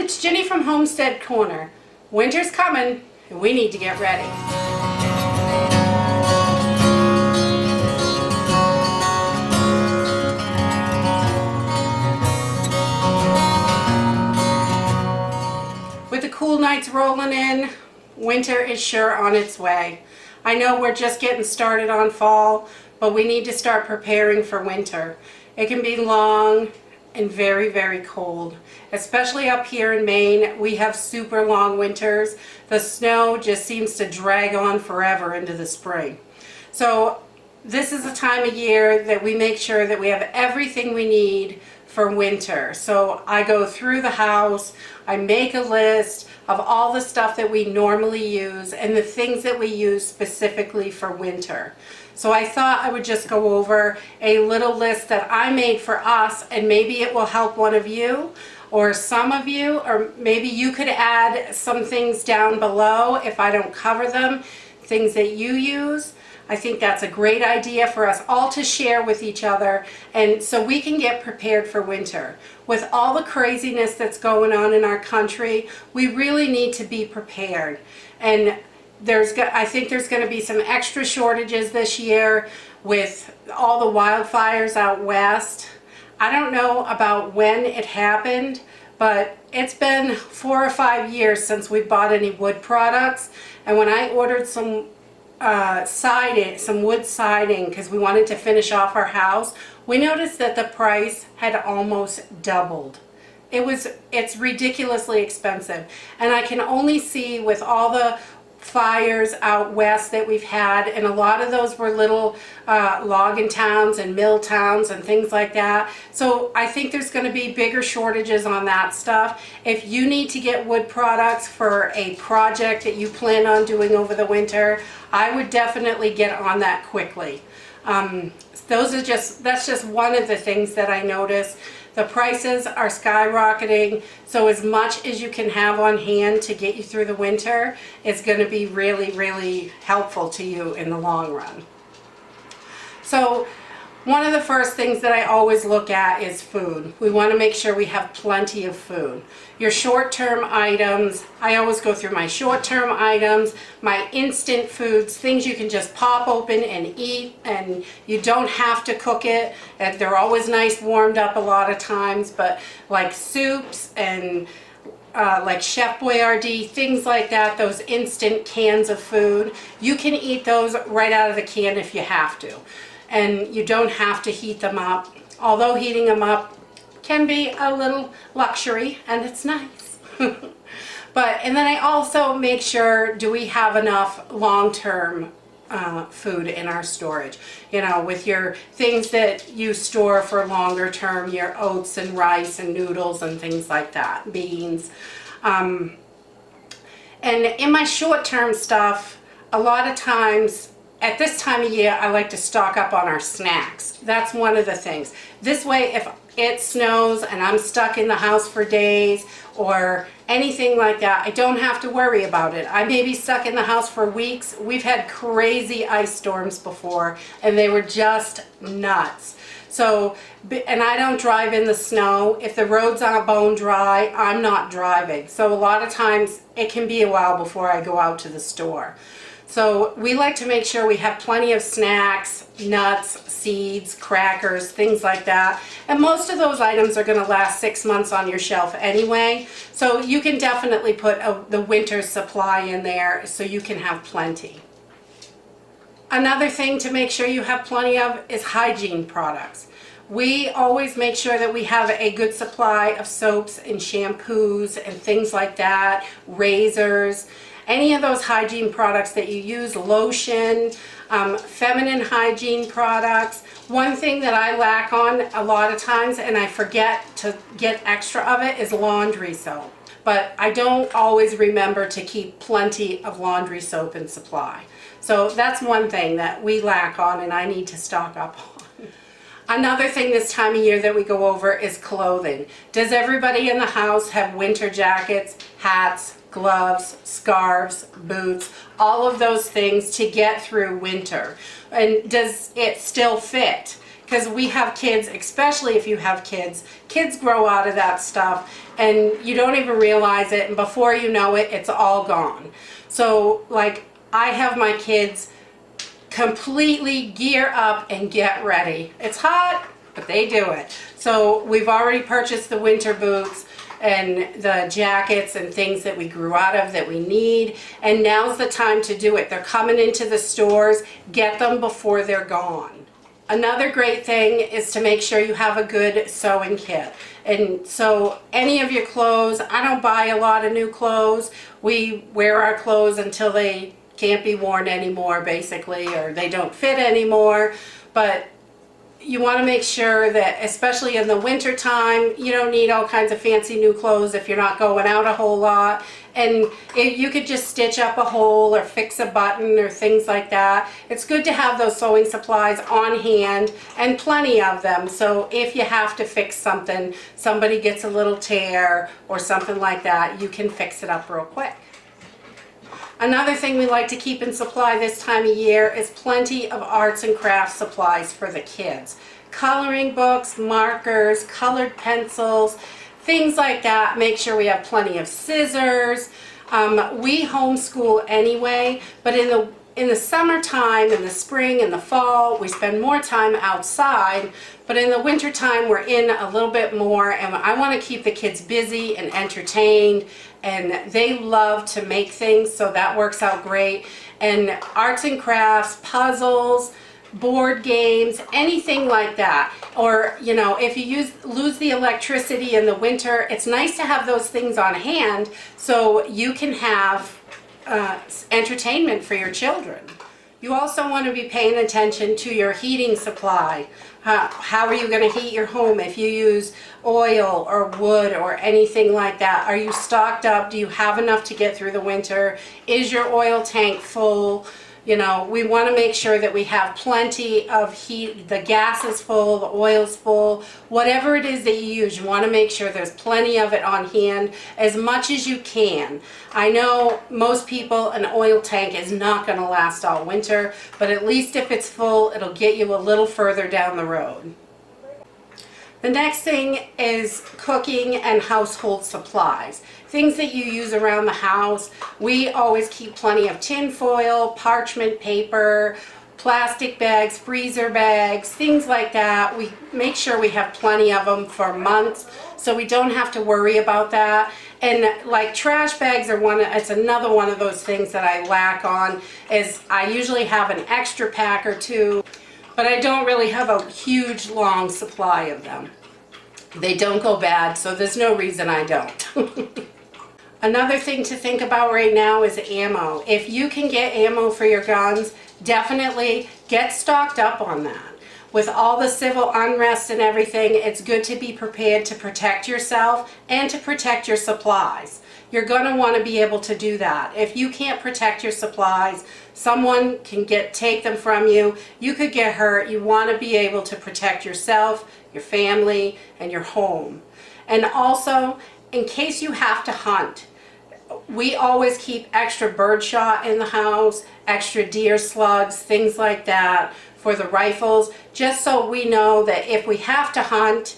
it's Ginny from Homestead Corner. Winter's coming and we need to get ready. With the cool nights rolling in, winter is sure on its way. I know we're just getting started on fall, but we need to start preparing for winter. It can be long and very, very cold. Especially up here in Maine, we have super long winters. The snow just seems to drag on forever into the spring. So this is the time of year that we make sure that we have everything we need for winter. So I go through the house, I make a list of all the stuff that we normally use and the things that we use specifically for winter. So I thought I would just go over a little list that I made for us, and maybe it will help one of you or some of you, or maybe you could add some things down below if I don't cover them, things that you use. I think that's a great idea for us all to share with each other, and so we can get prepared for winter. With all the craziness that's going on in our country, we really need to be prepared. And I think there's going to be some extra shortages this year with all the wildfires out west. I don't know about when it happened, but it's been 4 or 5 years since we bought any wood products. And when I ordered some wood siding because we wanted to finish off our house, we noticed that the price had almost doubled. It's ridiculously expensive, and I can only see with all the fires out west that we've had, and a lot of those were little logging towns and mill towns and things like that. So I think there's going to be bigger shortages on that stuff. If you need to get wood products for a project that you plan on doing over the winter, I would definitely get on that quickly. That's just one of the things that I noticed. The prices are skyrocketing, so as much as you can have on hand to get you through the winter is going to be really, really helpful to you in the long run. So one of the first things that I always look at is food. We want to make sure we have plenty of food. Your short-term items, I always go through my short-term items, my instant foods, things you can just pop open and eat, and you don't have to cook it. And they're always nice warmed up a lot of times, but like soups and like Chef Boyardee, things like that, those instant cans of food, you can eat those right out of the can if you have to. And you don't have to heat them up, although heating them up can be a little luxury, and it's nice. And then I also make sure, do we have enough long-term food in our storage? You know, with your things that you store for longer term, your oats and rice and noodles and things like that, beans. And in my short-term stuff, a lot of times, at this time of year, I like to stock up on our snacks. That's one of the things. This way, if it snows and I'm stuck in the house for days or anything like that, I don't have to worry about it. I may be stuck in the house for weeks. We've had crazy ice storms before, and they were just nuts. So, and I don't drive in the snow. If the roads aren't bone dry, I'm not driving. So a lot of times, it can be a while before I go out to the store. So we like to make sure we have plenty of snacks, nuts, seeds, crackers, things like that. And most of those items are going to last 6 months on your shelf anyway. So you can definitely put the winter supply in there so you can have plenty. Another thing to make sure you have plenty of is hygiene products. We always make sure that we have a good supply of soaps and shampoos and things like that, razors. Any of those hygiene products that you use, lotion, feminine hygiene products. One thing that I lack on a lot of times, and I forget to get extra of it, is laundry soap. But I don't always remember to keep plenty of laundry soap in supply. So that's one thing that we lack on and I need to stock up on. Another thing this time of year that we go over is clothing. Does everybody in the house have winter jackets, hats, gloves, scarves, boots, all of those things to get through winter? And does it still fit? because we have kids, especially if you have kids. Kids grow out of that stuff and you don't even realize it, and before you know it, it's all gone. So like, I have my kids completely gear up and get ready. It's hot, but they do it. So we've already purchased the winter boots and the jackets and things that we grew out of that we need, and now's the time to do it. They're coming into the stores. Get them before they're gone. Another great thing is to make sure you have a good sewing kit. And so any of your clothes, I don't buy a lot of new clothes. We wear our clothes until they can't be worn anymore, basically, or they don't fit anymore. But you want to make sure that, especially in the winter time, you don't need all kinds of fancy new clothes if you're not going out a whole lot. And you could just stitch up a hole or fix a button or things like that. It's good to have those sewing supplies on hand, and plenty of them. So if you have to fix something, somebody gets a little tear or something like that, you can fix it up real quick. Another thing we like to keep in supply this time of year is plenty of arts and crafts supplies for the kids. Coloring books, markers, colored pencils, things like that. Make sure we have plenty of scissors. We homeschool anyway, but in the summertime, in the spring, in the fall, we spend more time outside. But in the winter time, we're in a little bit more, and I want to keep the kids busy and entertained, and they love to make things, so that works out great. And arts and crafts, puzzles, board games, anything like that. Or, you know, if you lose the electricity in the winter, it's nice to have those things on hand so you can have entertainment for your children. You also want to be paying attention to your heating supply. How are you going to heat your home if you use oil or wood or anything like that? Are you stocked up? Do you have enough to get through the winter? Is your oil tank full? You know, we want to make sure that we have plenty of heat. The gas is full, the oil's full, whatever it is that you use, you want to make sure there's plenty of it on hand as much as you can. I know most people, an oil tank is not going to last all winter, but at least if it's full, it'll get you a little further down the road. The next thing is cooking and household supplies. Things that you use around the house. We always keep plenty of tin foil, parchment paper, plastic bags, freezer bags, things like that. We make sure we have plenty of them for months, so we don't have to worry about that. And like trash bags are it's another one of those things that I lack on, is I usually have an extra pack or two, but I don't really have a huge long supply of them. They don't go bad, so there's no reason I don't. Another thing to think about right now is ammo. If you can get ammo for your guns, definitely get stocked up on that. With all the civil unrest and everything, it's good to be prepared to protect yourself and to protect your supplies. You're going to want to be able to do that. If you can't protect your supplies, someone can take them from you. You could get hurt. You want to be able to protect yourself, your family, and your home. And also, in case you have to hunt, we always keep extra birdshot in the house, extra deer slugs, things like that for the rifles, just so we know that if we have to hunt,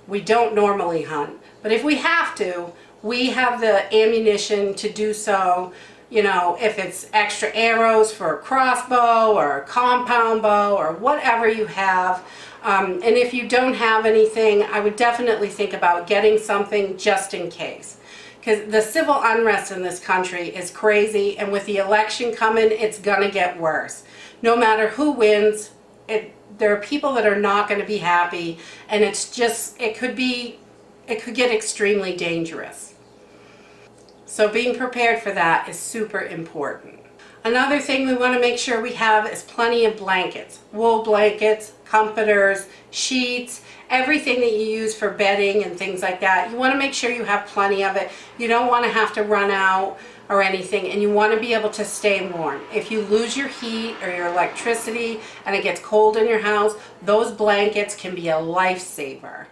we don't normally hunt, but if we have to, we have the ammunition to do so. You know, if it's extra arrows for a crossbow or a compound bow or whatever you have. And if you don't have anything, I would definitely think about getting something just in case. Because the civil unrest in this country is crazy, and with the election coming, it's gonna get worse. No matter who wins, there are people that are not going to be happy, and it could get extremely dangerous. So being prepared for that is super important. Another thing we want to make sure we have is plenty of blankets, wool blankets, comforters, sheets, everything that you use for bedding and things like that. You want to make sure you have plenty of it. You don't want to have to run out or anything, and you want to be able to stay warm. If you lose your heat or your electricity and it gets cold in your house, those blankets can be a lifesaver.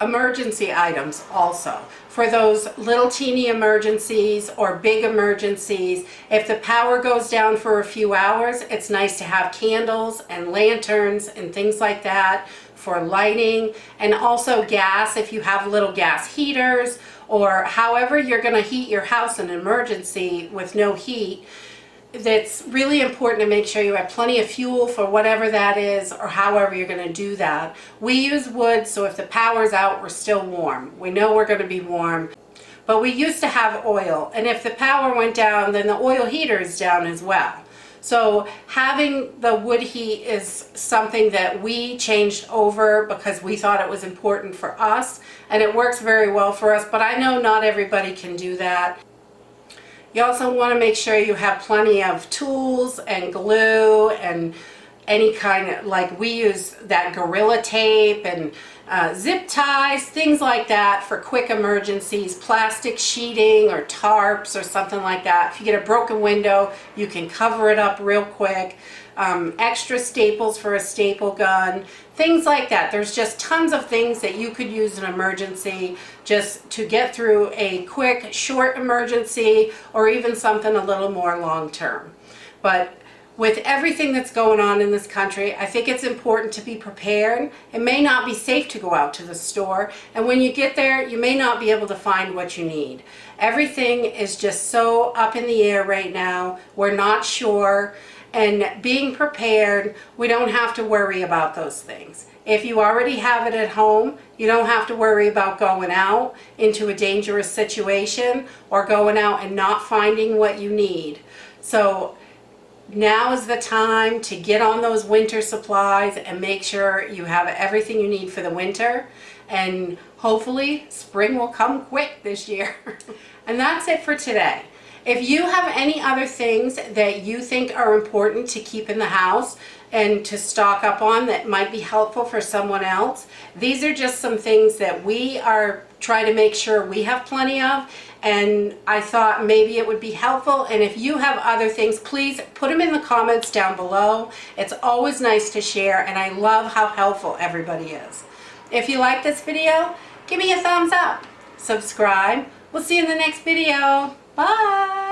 Emergency items also. For those little teeny emergencies or big emergencies, if the power goes down for a few hours, it's nice to have candles and lanterns and things like that for lighting, and also gas if you have little gas heaters, or however you're going to heat your house in an emergency with no heat. That's really important to make sure you have plenty of fuel for whatever that is, or however you're going to do that. We use wood, so if the power's out, we're still warm. We know we're going to be warm. But we used to have oil, and if the power went down, then the oil heater is down as well. So having the wood heat is something that we changed over because we thought it was important for us, and it works very well for us, but I know not everybody can do that. You also want to make sure you have plenty of tools and glue and any kind of, like we use that Gorilla Tape and zip ties, things like that for quick emergencies, plastic sheeting or tarps or something like that. If you get a broken window, you can cover it up real quick. Extra staples for a staple gun, things like that. There's just tons of things that you could use in an emergency just to get through a quick, short emergency, or even something a little more long-term. But with everything that's going on in this country, I think it's important to be prepared. It may not be safe to go out to the store, and when you get there, you may not be able to find what you need. Everything is just so up in the air right now. We're not sure, and being prepared, we don't have to worry about those things. If you already have it at home, you don't have to worry about going out into a dangerous situation or going out and not finding what you need. So now is the time to get on those winter supplies and make sure you have everything you need for the winter, and hopefully spring will come quick this year. And that's it for today. If you have any other things that you think are important to keep in the house and to stock up on that might be helpful for someone else, these are just some things that we are trying to make sure we have plenty of, and I thought maybe it would be helpful. And if you have other things, please put them in the comments down below. It's always nice to share, and I love how helpful everybody is. If you like this video, give me a thumbs up. Subscribe. We'll see you in the next video. Bye.